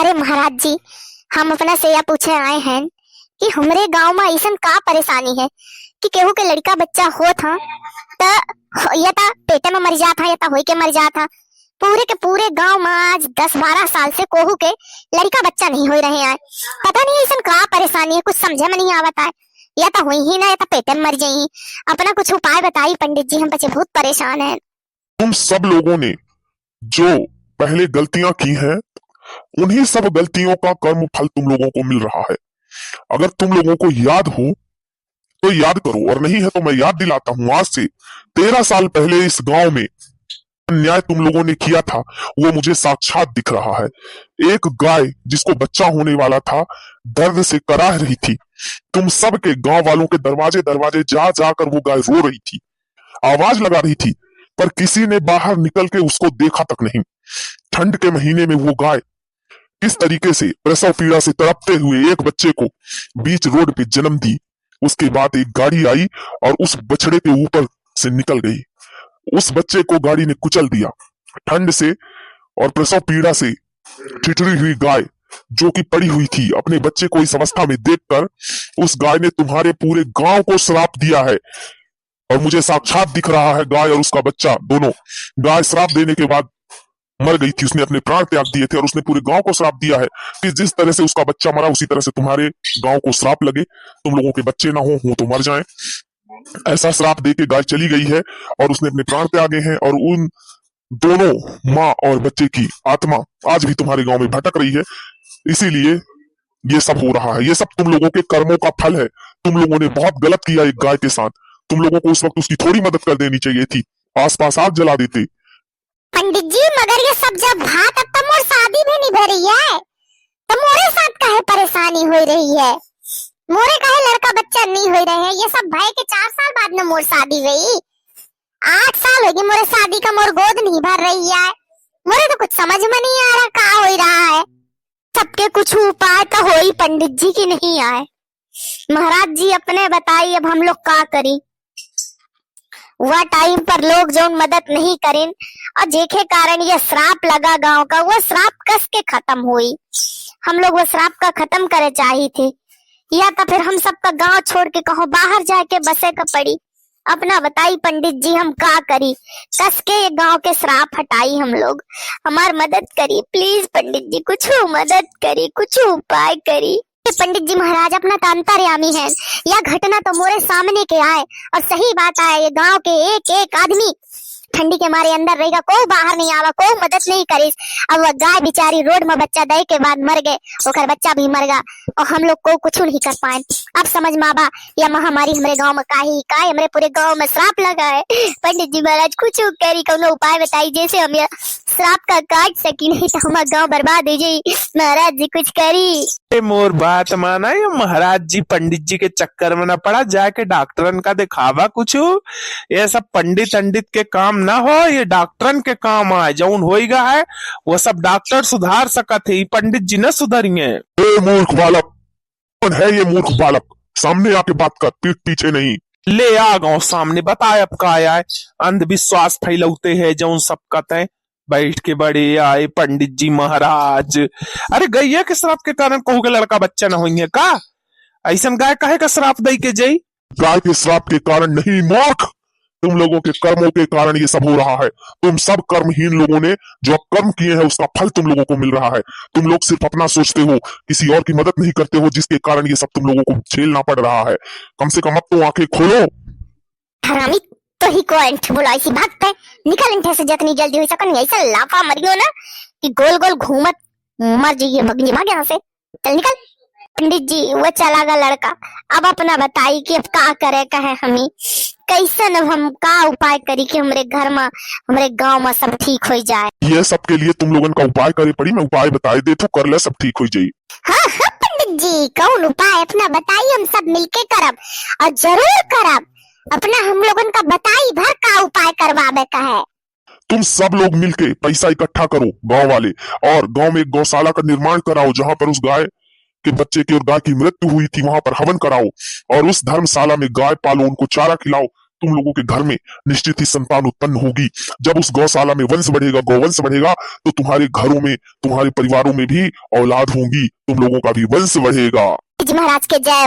अरे महाराज जी, हम अपना से यह पूछे आए हैं कि हमरे गांव में ऐसा का परेशानी है कि केहू के लड़का बच्चा हो था त या ता पेटे में मर जाता या ता होई के मर जाता। पूरे के पूरे गांव में आज 10-12 साल से कोहू के लड़का बच्चा नहीं हो रहे हैं। पता नहीं ऐसा का परेशानी है, कुछ समझे में नहीं आवता है। या तो हुई ही ना या तो पेटे में मर जाई। अपना कुछ उपाय बताइए पंडित जी, हम बच्चे बहुत परेशान हैं। तुम सब लोगों ने जो पहले गलतियां की हैं, उन्हीं सब गलतियों का कर्म फल तुम लोगों को मिल रहा है। अगर तुम लोगों को याद हो तो याद करो, और नहीं है तो मैं याद दिलाता हूं। आज से 13 साल पहले इस गांव में अन्याय तुम लोगों ने किया था, वो मुझे साक्षात दिख रहा है। एक गाय जिसको बच्चा होने वाला था दर्द से कराह रही थी। तुम सब के गांव वालों के दरवाजे दरवाजे जा जाकर वो गाय रो रही थी, आवाज लगा रही थी, पर किसी ने बाहर निकल के उसको देखा तक नहीं। ठंड के महीने में वो गाय किस तरीके से प्रसव पीड़ा से तड़पते हुए एक बच्चे को बीच रोड पे जन्म दी। उसके बाद एक गाड़ी आई और उस बछड़े के ऊपर से निकल गई। उस बच्चे को गाड़ी ने कुचल दिया। ठंड से और प्रसव पीड़ा से ठिठुरी हुई गाय जो कि पड़ी हुई थी, अपने बच्चे को इस अवस्था में देखकर उस गाय ने तुम्हारे पूरे गांव को श्राप दिया है। और मुझे साक्षात दिख रहा है गाय और उसका बच्चा दोनों। गाय श्राप देने के बाद मर गई थी, उसने अपने प्राण त्याग दिए थे और उसने पूरे गांव को श्राप दिया है कि जिस तरह से उसका बच्चा मरा उसी तरह से तुम्हारे गांव को श्राप लगे, तुम लोगों के बच्चे ना हो तो मर जाएं। ऐसा श्राप दे के गाय चली गई है और उसने अपने प्राण त्यागे हैं। और उन दोनों माँ और बच्चे की आत्मा आज भी तुम्हारे गांव में भटक रही है। इसीलिए ये सब हो रहा है। ये सब तुम लोगों के कर्मों का फल है। तुम लोगों ने बहुत गलत किया एक गाय के साथ। तुम लोगों को उस वक्त उसकी थोड़ी मदद कर देनी चाहिए थी, आस पास आग जला देते। पंडित जी, मगर ये सब जब बात अब तो मोर शादी भी नहीं भरी है, तो मोरे साथ काहे परेशानी हो रही है? मोरे काहे लड़का बच्चा नहीं हो रहे हैं? ये सब भाई के 4 साल बाद में मोर शादी हुई। 8 साल हो गए मोरे शादी का, मोर गोद नहीं भर रही है। मोरे तो कुछ समझ में नहीं आ रहा का हो रहा है। सबके कुछ उपाय तो हो ही पंडित जी की नहीं आए। महाराज जी अपने बताइए, अब हम लोग का करी? वह टाइम पर लोग जो मदद नहीं करें और जेके कारण ये श्राप लगा गांव का, वो श्राप कस के खत्म हुई। हम लोग वो श्राप का खत्म करे चाहिए थे, या तो फिर हम सबका गांव छोड़ के कहो बाहर जाके बसे का पड़ी। अपना बताई पंडित जी, हम का करी? कस के ये गांव के श्राप हटाई हम लोग। हमार मदद करी प्लीज पंडित जी, कुछ मदद करी, कुछ उपाय करी। पंडित जी महाराज अपना तो अंतर्यामी है, यह घटना तो मोरे सामने के आए और सही बात आए। ये गांव के एक एक आदमी ठंडी के मारे अंदर रहेगा, को बाहर नहीं आवा, को मदद नहीं करी। अब वह गाय बेचारी रोड में बच्चा दे के बाद मर गए, ओकर बच्चा भी मर गया और हम लोग को कुछ नहीं कर पाए। अब समझ में आवा यह महामारी हमारे गांव में काहे हमारे पूरे गांव में श्राप लगा है। पंडित जी महाराज कुछ करी, कोनो उपाय बताई जैसे हम यह श्राप का काट सकी, नहीं तो हमारा गांव बर्बाद हो जाये। महाराज जी कुछ करी। मोर बात माना, ये महाराज जी पंडित जी के चक्कर में न पड़ा, जाके डॉक्टरन का दिखावा कुछ। ये सब पंडित अंडित के काम ना हो, ये डॉक्टरन के काम आए। जौन होइगा है वो सब डॉक्टर सुधार सकत है, पंडित जी न सुधरिए। मूर्ख बालक, कौन है ये मूर्ख बालक? सामने आके बात कर, पीठ पीछे नहीं। ले आ गाँव सामने, बताए अब का आए। अंधविश्वास फैलौते है जौन सब कहते, बैठ के बड़े आए पंडित जी महाराज। अरे गैया के श्राप के कारण कहू के लड़का बच्चा न होइए का? ऐसा गाय कहे का श्राप दई के जाई? गाय के श्राप के कारण नहीं मूर्ख, तुम लोगों के कर्मों के कारण ये सब हो रहा है। तुम सब कर्महीन लोगों ने जो कर्म किए हैं उसका फल तुम लोगों को मिल रहा है। तुम लोग सिर्फ अपना सोचते हो, किसी और की मदद नहीं करते हो, जिसके कारण ये सब तुम लोगों को झेलना पड़ रहा है। कम से कम अब तो आंखें खोलो। हरामी तो ही को अंठ बोला ऐसी बात है, निकल इंठे से जितनी जल्दी हो सकन। ऐसा लाफा मरियो ना कि गोल गोल घूमत मर जाइए, भगनी भाग यहाँ से, चल निकल। पंडित जी वो चला गया लड़का, अब अपना बताई कि अब का करे कहे हमें, कैसे न हम का उपाय करी कि हमारे घर में हमारे गांव में सब ठीक हो जाए। ये सब के लिए तुम लोगन का उपाय करे पड़ी, मैं उपाय बताए दे तो कर ले, सब ठीक हो जाये। हाँ हाँ पंडित जी, कौन उपाय अपना बताइए, हम सब मिलके करब और जरूर करब। अपना हम लोगन का बताई भर का उपाय करवावे का है। तुम सब लोग मिलके पैसा इकट्ठा करो गांव वाले, और गांव में एक गौशाला का निर्माण कराओ जहां पर उस गाय के बच्चे की और गाय की मृत्यु हुई थी वहां पर हवन कराओ, और उस धर्मशाला में गाय पालो, उनको चारा खिलाओ, तुम लोगों के घर में निश्चित ही संतान उत्पन्न होगी। जब उस गौशाला में वंश बढ़ेगा, गौवंश बढ़ेगा, तो तुम्हारे घरों में, तुम्हारे परिवारों में भी औलाद होंगी, तुम लोगों का भी वंश बढ़ेगा। जी महाराज के जय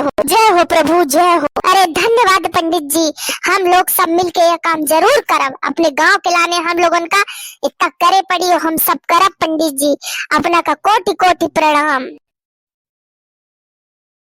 हो प्रभु, जय हो। अरे धन्यवाद पंडित जी, हम लोग सब मिलके यह काम जरूर करब। अपने गांव के लाने हम लोगन का इतना करे पड़ी, हम सब करब पंडित जी। अपना का कोटि कोटि प्रणाम।